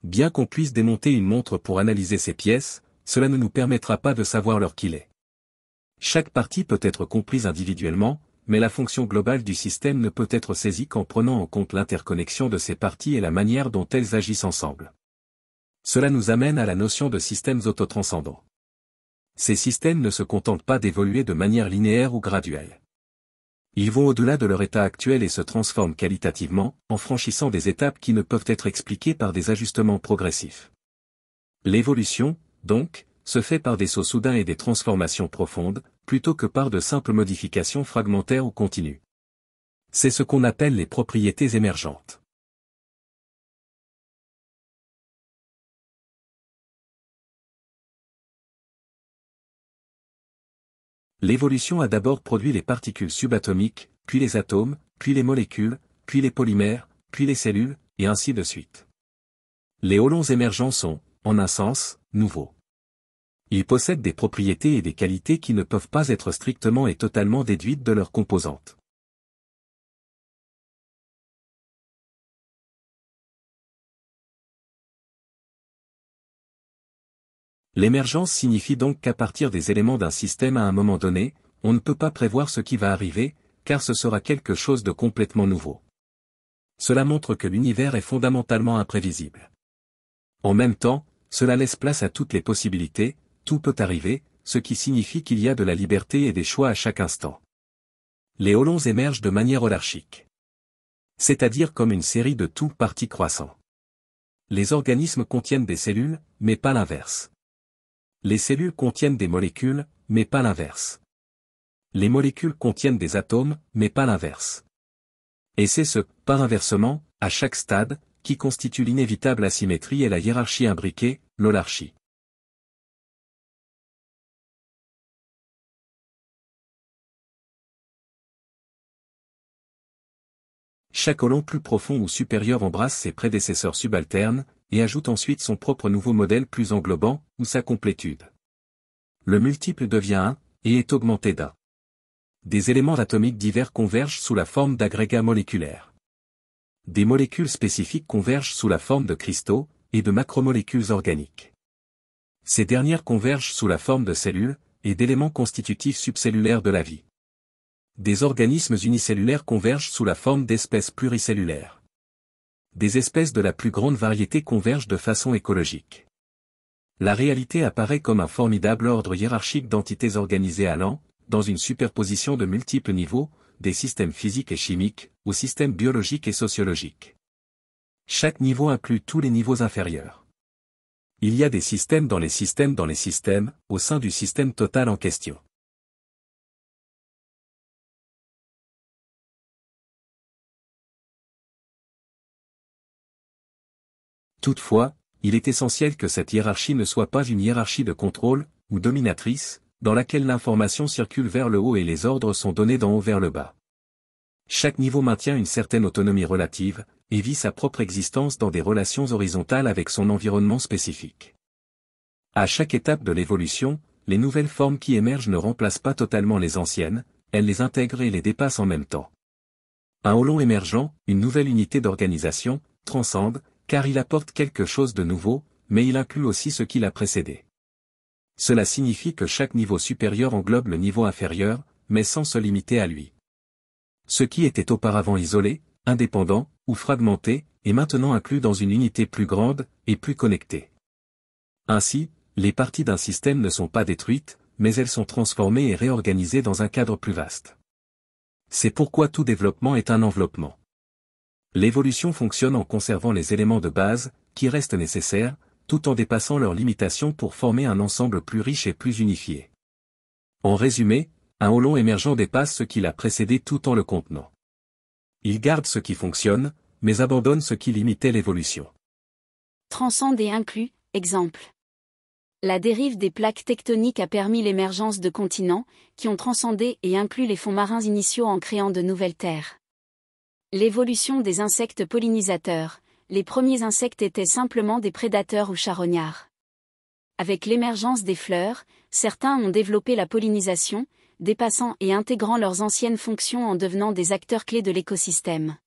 Bien qu'on puisse démonter une montre pour analyser ses pièces, cela ne nous permettra pas de savoir l'heure qu'il est. Chaque partie peut être comprise individuellement, mais la fonction globale du système ne peut être saisie qu'en prenant en compte l'interconnexion de ces parties et la manière dont elles agissent ensemble. Cela nous amène à la notion de systèmes autotranscendants. Ces systèmes ne se contentent pas d'évoluer de manière linéaire ou graduelle. Ils vont au-delà de leur état actuel et se transforment qualitativement, en franchissant des étapes qui ne peuvent être expliquées par des ajustements progressifs. L'évolution, donc, se fait par des sauts soudains et des transformations profondes, plutôt que par de simples modifications fragmentaires ou continues. C'est ce qu'on appelle les propriétés émergentes. L'évolution a d'abord produit les particules subatomiques, puis les atomes, puis les molécules, puis les polymères, puis les cellules, et ainsi de suite. Les holons émergents sont, en un sens, nouveaux. Ils possèdent des propriétés et des qualités qui ne peuvent pas être strictement et totalement déduites de leurs composantes. L'émergence signifie donc qu'à partir des éléments d'un système à un moment donné, on ne peut pas prévoir ce qui va arriver, car ce sera quelque chose de complètement nouveau. Cela montre que l'univers est fondamentalement imprévisible. En même temps, cela laisse place à toutes les possibilités, tout peut arriver, ce qui signifie qu'il y a de la liberté et des choix à chaque instant. Les holons émergent de manière holarchique. C'est-à-dire comme une série de tout parties croissants. Les organismes contiennent des cellules, mais pas l'inverse. Les cellules contiennent des molécules, mais pas l'inverse. Les molécules contiennent des atomes, mais pas l'inverse. Et c'est ce « par inversement » à chaque stade, qui constitue l'inévitable asymétrie et la hiérarchie imbriquée, l'holarchie. Chaque holon plus profond ou supérieur embrasse ses prédécesseurs subalternes, et ajoute ensuite son propre nouveau modèle plus englobant, ou sa complétude. Le multiple devient 1, et est augmenté d'1. Des éléments atomiques divers convergent sous la forme d'agrégats moléculaires. Des molécules spécifiques convergent sous la forme de cristaux, et de macromolécules organiques. Ces dernières convergent sous la forme de cellules, et d'éléments constitutifs subcellulaires de la vie. Des organismes unicellulaires convergent sous la forme d'espèces pluricellulaires. Des espèces de la plus grande variété convergent de façon écologique. La réalité apparaît comme un formidable ordre hiérarchique d'entités organisées allant, dans une superposition de multiples niveaux, des systèmes physiques et chimiques, aux systèmes biologiques et sociologiques. Chaque niveau inclut tous les niveaux inférieurs. Il y a des systèmes dans les systèmes dans les systèmes, au sein du système total en question. Toutefois, il est essentiel que cette hiérarchie ne soit pas une hiérarchie de contrôle, ou dominatrice, dans laquelle l'information circule vers le haut et les ordres sont donnés d'en haut vers le bas. Chaque niveau maintient une certaine autonomie relative, et vit sa propre existence dans des relations horizontales avec son environnement spécifique. À chaque étape de l'évolution, les nouvelles formes qui émergent ne remplacent pas totalement les anciennes, elles les intègrent et les dépassent en même temps. Un holon émergent, une nouvelle unité d'organisation, transcende, car il apporte quelque chose de nouveau, mais il inclut aussi ce qui l'a précédé. Cela signifie que chaque niveau supérieur englobe le niveau inférieur, mais sans se limiter à lui. Ce qui était auparavant isolé, indépendant, ou fragmenté, est maintenant inclus dans une unité plus grande, et plus connectée. Ainsi, les parties d'un système ne sont pas détruites, mais elles sont transformées et réorganisées dans un cadre plus vaste. C'est pourquoi tout développement est un enveloppement. L'évolution fonctionne en conservant les éléments de base, qui restent nécessaires, tout en dépassant leurs limitations pour former un ensemble plus riche et plus unifié. En résumé, un holon émergent dépasse ce qui l'a précédé tout en le contenant. Il garde ce qui fonctionne, mais abandonne ce qui limitait l'évolution. Transcende et inclut, exemple. La dérive des plaques tectoniques a permis l'émergence de continents, qui ont transcendé et inclus les fonds marins initiaux en créant de nouvelles terres. L'évolution des insectes pollinisateurs, les premiers insectes étaient simplement des prédateurs ou charognards. Avec l'émergence des fleurs, certains ont développé la pollinisation, dépassant et intégrant leurs anciennes fonctions en devenant des acteurs clés de l'écosystème.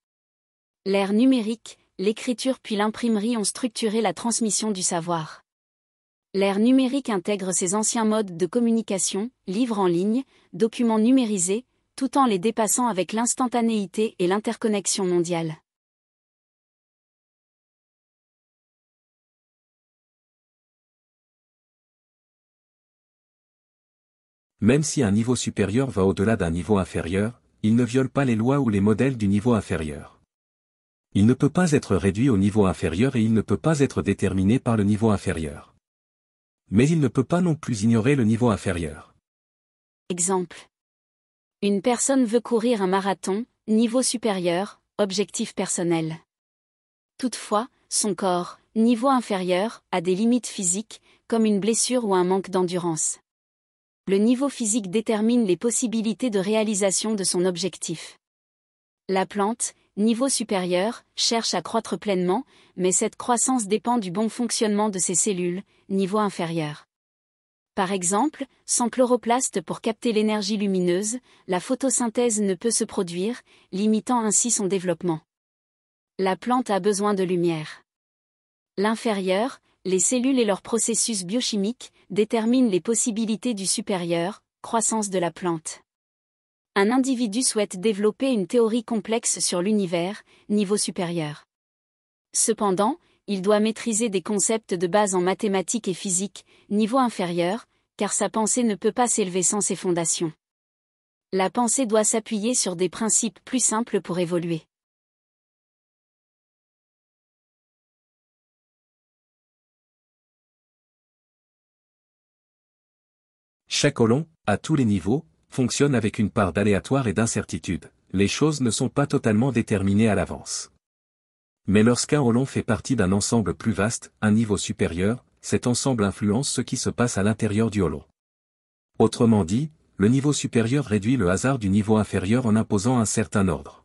L'ère numérique, l'écriture puis l'imprimerie ont structuré la transmission du savoir. L'ère numérique intègre ces anciens modes de communication, livres en ligne, documents numérisés, tout en les dépassant avec l'instantanéité et l'interconnexion mondiale. Même si un niveau supérieur va au-delà d'un niveau inférieur, il ne viole pas les lois ou les modèles du niveau inférieur. Il ne peut pas être réduit au niveau inférieur et il ne peut pas être déterminé par le niveau inférieur. Mais il ne peut pas non plus ignorer le niveau inférieur. Exemple. Une personne veut courir un marathon, niveau supérieur, objectif personnel. Toutefois, son corps, niveau inférieur, a des limites physiques, comme une blessure ou un manque d'endurance. Le niveau physique détermine les possibilités de réalisation de son objectif. La plante, niveau supérieur, cherche à croître pleinement, mais cette croissance dépend du bon fonctionnement de ses cellules, niveau inférieur. Par exemple, sans chloroplaste pour capter l'énergie lumineuse, la photosynthèse ne peut se produire, limitant ainsi son développement. La plante a besoin de lumière. L'inférieur, les cellules et leurs processus biochimiques, déterminent les possibilités du supérieur, croissance de la plante. Un individu souhaite développer une théorie complexe sur l'univers, niveau supérieur. Cependant, il doit maîtriser des concepts de base en mathématiques et physique, niveau inférieur, car sa pensée ne peut pas s'élever sans ses fondations. La pensée doit s'appuyer sur des principes plus simples pour évoluer. Chaque Olon, à tous les niveaux, fonctionne avec une part d'aléatoire et d'incertitude. Les choses ne sont pas totalement déterminées à l'avance. Mais lorsqu'un Olon fait partie d'un ensemble plus vaste, un niveau supérieur, cet ensemble influence ce qui se passe à l'intérieur du Olon. Autrement dit, le niveau supérieur réduit le hasard du niveau inférieur en imposant un certain ordre.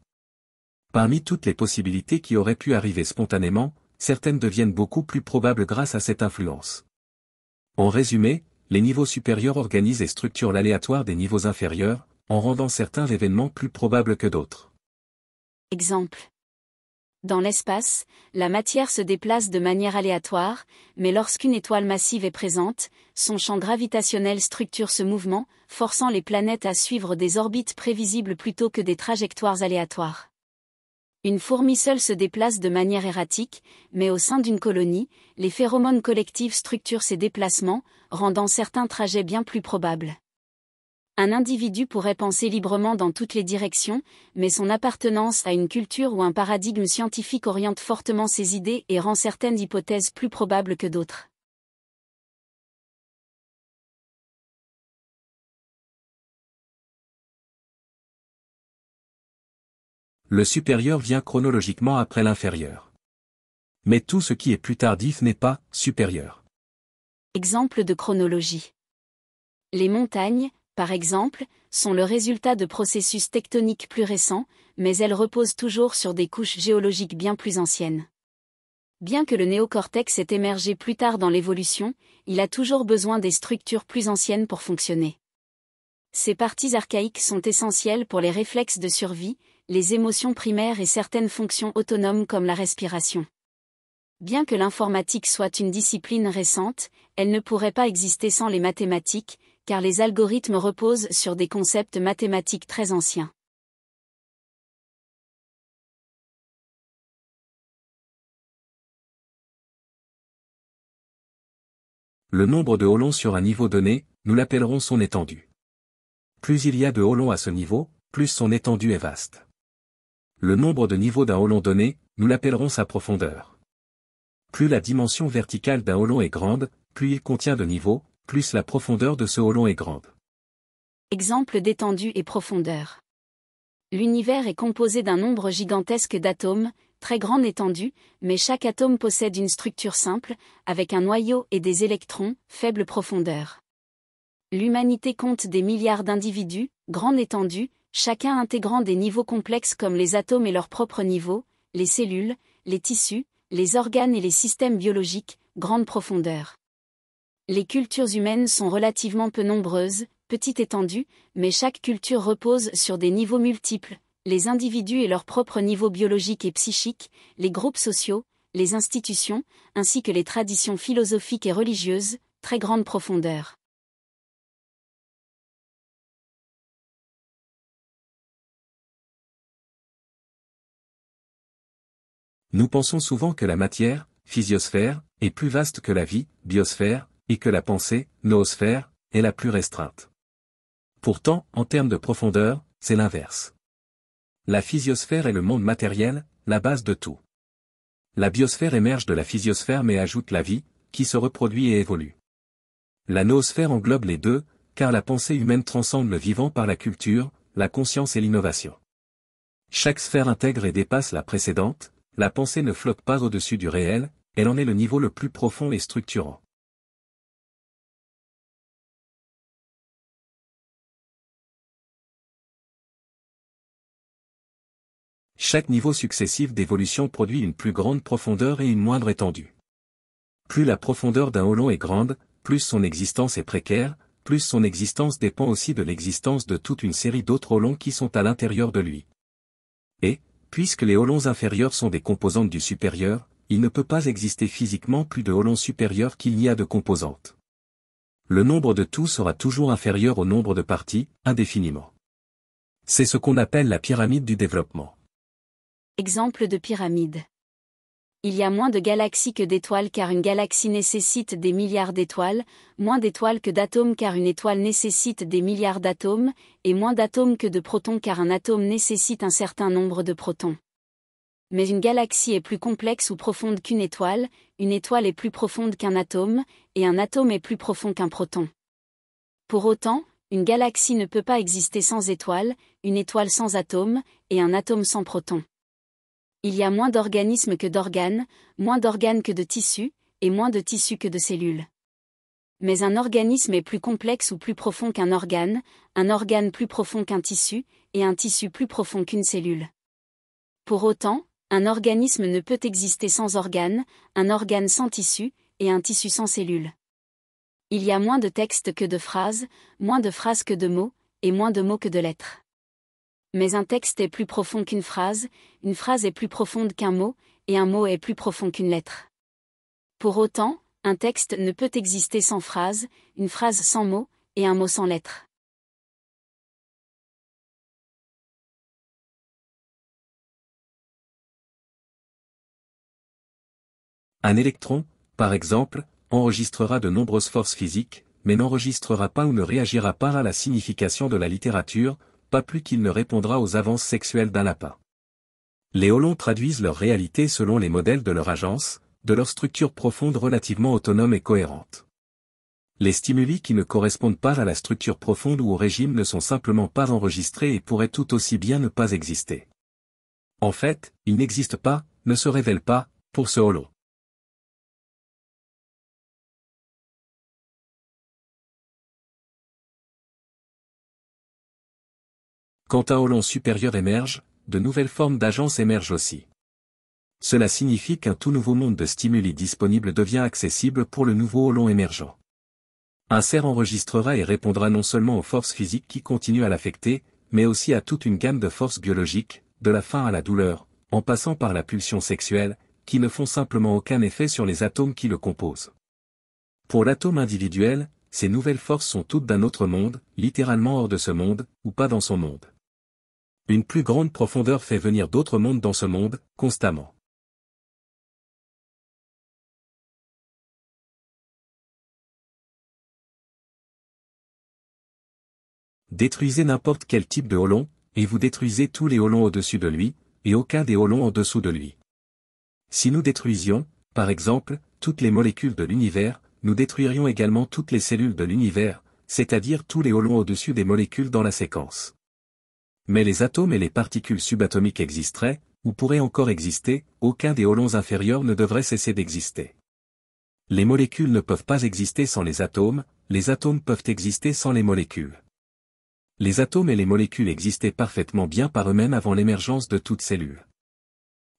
Parmi toutes les possibilités qui auraient pu arriver spontanément, certaines deviennent beaucoup plus probables grâce à cette influence. En résumé, les niveaux supérieurs organisent et structurent l'aléatoire des niveaux inférieurs, en rendant certains événements plus probables que d'autres. Exemple. Dans l'espace, la matière se déplace de manière aléatoire, mais lorsqu'une étoile massive est présente, son champ gravitationnel structure ce mouvement, forçant les planètes à suivre des orbites prévisibles plutôt que des trajectoires aléatoires. Une fourmi seule se déplace de manière erratique, mais au sein d'une colonie, les phéromones collectifs structurent ces déplacements, rendant certains trajets bien plus probables. Un individu pourrait penser librement dans toutes les directions, mais son appartenance à une culture ou un paradigme scientifique oriente fortement ses idées et rend certaines hypothèses plus probables que d'autres. Le supérieur vient chronologiquement après l'inférieur. Mais tout ce qui est plus tardif n'est pas supérieur. Exemple de chronologie. Les montagnes, par exemple, sont le résultat de processus tectoniques plus récents, mais elles reposent toujours sur des couches géologiques bien plus anciennes. Bien que le néocortex ait émergé plus tard dans l'évolution, il a toujours besoin des structures plus anciennes pour fonctionner. Ces parties archaïques sont essentielles pour les réflexes de survie, les émotions primaires et certaines fonctions autonomes comme la respiration. Bien que l'informatique soit une discipline récente, elle ne pourrait pas exister sans les mathématiques, car les algorithmes reposent sur des concepts mathématiques très anciens. Le nombre de Olons sur un niveau donné, nous l'appellerons son étendue. Plus il y a de Olons à ce niveau, plus son étendue est vaste. Le nombre de niveaux d'un Olon donné, nous l'appellerons sa profondeur. Plus la dimension verticale d'un Olon est grande, plus il contient de niveaux, plus la profondeur de ce Olon est grande. Exemple d'étendue et profondeur. L'univers est composé d'un nombre gigantesque d'atomes, très grande étendue, mais chaque atome possède une structure simple, avec un noyau et des électrons, faible profondeur. L'humanité compte des milliards d'individus, grande étendue, chacun intégrant des niveaux complexes comme les atomes et leurs propres niveaux, les cellules, les tissus, les organes et les systèmes biologiques, grande profondeur. Les cultures humaines sont relativement peu nombreuses, petite étendue, mais chaque culture repose sur des niveaux multiples, les individus et leur propre niveau biologique et psychique, les groupes sociaux, les institutions, ainsi que les traditions philosophiques et religieuses, très grande profondeur. Nous pensons souvent que la matière, physiosphère, est plus vaste que la vie, biosphère, et que la pensée, noosphère, est la plus restreinte. Pourtant, en termes de profondeur, c'est l'inverse. La physiosphère est le monde matériel, la base de tout. La biosphère émerge de la physiosphère mais ajoute la vie, qui se reproduit et évolue. La noosphère englobe les deux, car la pensée humaine transcende le vivant par la culture, la conscience et l'innovation. Chaque sphère intègre et dépasse la précédente, la pensée ne flotte pas au-dessus du réel, elle en est le niveau le plus profond et structurant. Chaque niveau successif d'évolution produit une plus grande profondeur et une moindre étendue. Plus la profondeur d'un hôlon est grande, plus son existence est précaire, plus son existence dépend aussi de l'existence de toute une série d'autres hôlons qui sont à l'intérieur de lui. Et, puisque les hôlons inférieurs sont des composantes du supérieur, il ne peut pas exister physiquement plus de hôlons supérieurs qu'il n'y a de composantes. Le nombre de tout sera toujours inférieur au nombre de parties, indéfiniment. C'est ce qu'on appelle la pyramide du développement. Exemple de pyramide. Il y a moins de galaxies que d'étoiles car une galaxie nécessite des milliards d'étoiles, moins d'étoiles que d'atomes car une étoile nécessite des milliards d'atomes, et moins d'atomes que de protons car un atome nécessite un certain nombre de protons. Mais une galaxie est plus complexe ou profonde qu'une étoile, une étoile est plus profonde qu'un atome, et un atome est plus profond qu'un proton. Pour autant, une galaxie ne peut pas exister sans étoile, une étoile sans atome, et un atome sans proton. Il y a moins d'organismes que d'organes, moins d'organes que de tissus, et moins de tissus que de cellules. Mais un organisme est plus complexe ou plus profond qu'un organe plus profond qu'un tissu, et un tissu plus profond qu'une cellule. Pour autant, un organisme ne peut exister sans organe, un organe sans tissu, et un tissu sans cellule. Il y a moins de textes que de phrases que de mots, et moins de mots que de lettres. Mais un texte est plus profond qu'une phrase est plus profonde qu'un mot, et un mot est plus profond qu'une lettre. Pour autant, un texte ne peut exister sans phrase, une phrase sans mot, et un mot sans lettre. Un électron, par exemple, enregistrera de nombreuses forces physiques, mais n'enregistrera pas ou ne réagira pas à la signification de la littérature, pas plus qu'il ne répondra aux avances sexuelles d'un lapin. Les hôlons traduisent leur réalité selon les modèles de leur agence, de leur structure profonde relativement autonome et cohérente. Les stimuli qui ne correspondent pas à la structure profonde ou au régime ne sont simplement pas enregistrés et pourraient tout aussi bien ne pas exister. En fait, ils n'existent pas, ne se révèlent pas, pour ce hôlon. Quand un hôlon supérieur émerge, de nouvelles formes d'agences émergent aussi. Cela signifie qu'un tout nouveau monde de stimuli disponibles devient accessible pour le nouveau hôlon émergent. Un cerf enregistrera et répondra non seulement aux forces physiques qui continuent à l'affecter, mais aussi à toute une gamme de forces biologiques, de la faim à la douleur, en passant par la pulsion sexuelle, qui ne font simplement aucun effet sur les atomes qui le composent. Pour l'atome individuel, ces nouvelles forces sont toutes d'un autre monde, littéralement hors de ce monde, ou pas dans son monde. Une plus grande profondeur fait venir d'autres mondes dans ce monde, constamment. Détruisez n'importe quel type de hôlon, et vous détruisez tous les hôlons au-dessus de lui, et aucun des hôlons en dessous de lui. Si nous détruisions, par exemple, toutes les molécules de l'univers, nous détruirions également toutes les cellules de l'univers, c'est-à-dire tous les hôlons au-dessus des molécules dans la séquence. Mais les atomes et les particules subatomiques existeraient, ou pourraient encore exister, aucun des hôlons inférieurs ne devrait cesser d'exister. Les molécules ne peuvent pas exister sans les atomes peuvent exister sans les molécules. Les atomes et les molécules existaient parfaitement bien par eux-mêmes avant l'émergence de toute cellule.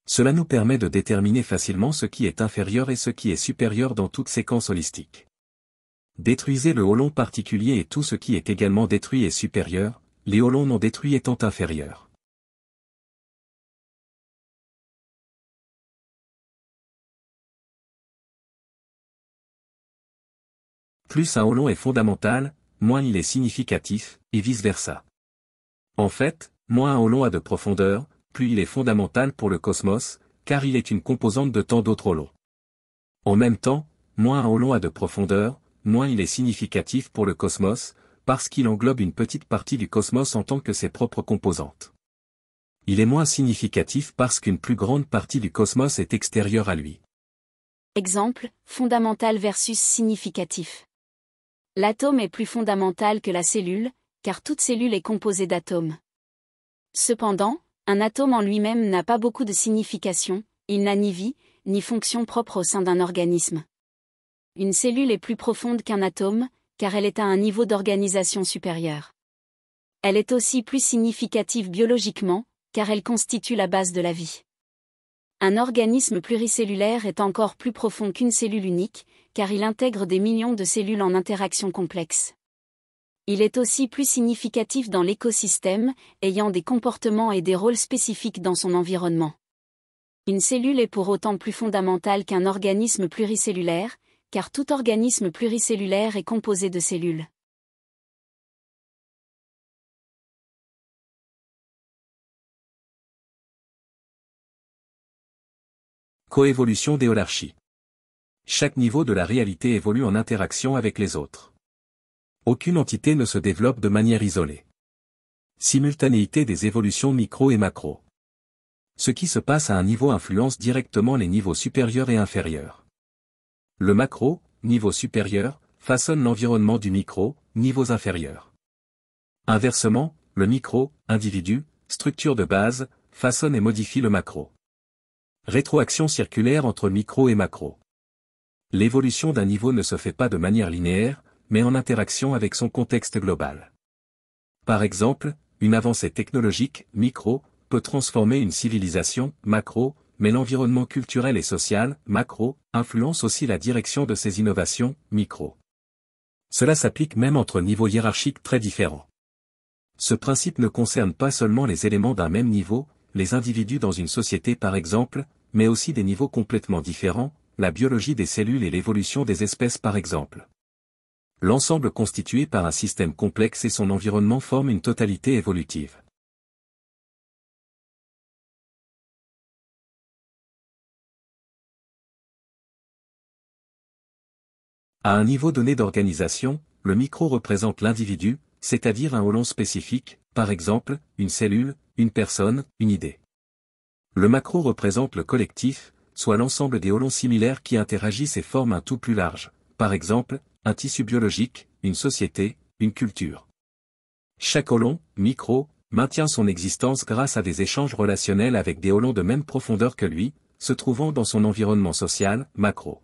Cela nous permet de déterminer facilement ce qui est inférieur et ce qui est supérieur dans toute séquence holistique. Détruisez le hôlon particulier et tout ce qui est également détruit est supérieur, les hôlons non détruits étant inférieurs. Plus un hôlon est fondamental, moins il est significatif, et vice-versa. En fait, moins un hôlon a de profondeur, plus il est fondamental pour le cosmos, car il est une composante de tant d'autres hôlons. En même temps, moins un hôlon a de profondeur, moins il est significatif pour le cosmos, parce qu'il englobe une petite partie du cosmos en tant que ses propres composantes. Il est moins significatif parce qu'une plus grande partie du cosmos est extérieure à lui. Exemple, fondamental versus significatif. L'atome est plus fondamental que la cellule, car toute cellule est composée d'atomes. Cependant, un atome en lui-même n'a pas beaucoup de signification, il n'a ni vie, ni fonction propre au sein d'un organisme. Une cellule est plus profonde qu'un atome, car elle est à un niveau d'organisation supérieur. Elle est aussi plus significative biologiquement, car elle constitue la base de la vie. Un organisme pluricellulaire est encore plus profond qu'une cellule unique, car il intègre des millions de cellules en interaction complexe. Il est aussi plus significatif dans l'écosystème, ayant des comportements et des rôles spécifiques dans son environnement. Une cellule est pour autant plus fondamentale qu'un organisme pluricellulaire, car tout organisme pluricellulaire est composé de cellules. Coévolution des holarchies. Chaque niveau de la réalité évolue en interaction avec les autres. Aucune entité ne se développe de manière isolée. Simultanéité des évolutions micro et macro. Ce qui se passe à un niveau influence directement les niveaux supérieurs et inférieurs. Le macro, niveau supérieur, façonne l'environnement du micro, niveaux inférieurs. Inversement, le micro, individu, structure de base, façonne et modifie le macro. Rétroaction circulaire entre micro et macro. L'évolution d'un niveau ne se fait pas de manière linéaire, mais en interaction avec son contexte global. Par exemple, une avancée technologique, micro, peut transformer une civilisation, macro, mais l'environnement culturel et social, macro, influence aussi la direction de ces innovations, micro. Cela s'applique même entre niveaux hiérarchiques très différents. Ce principe ne concerne pas seulement les éléments d'un même niveau, les individus dans une société par exemple, mais aussi des niveaux complètement différents, la biologie des cellules et l'évolution des espèces par exemple. L'ensemble constitué par un système complexe et son environnement forme une totalité évolutive. À un niveau donné d'organisation, le micro représente l'individu, c'est-à-dire un hôlon spécifique, par exemple, une cellule, une personne, une idée. Le macro représente le collectif, soit l'ensemble des hôlons similaires qui interagissent et forment un tout plus large, par exemple, un tissu biologique, une société, une culture. Chaque hôlon, micro, maintient son existence grâce à des échanges relationnels avec des hôlons de même profondeur que lui, se trouvant dans son environnement social, macro.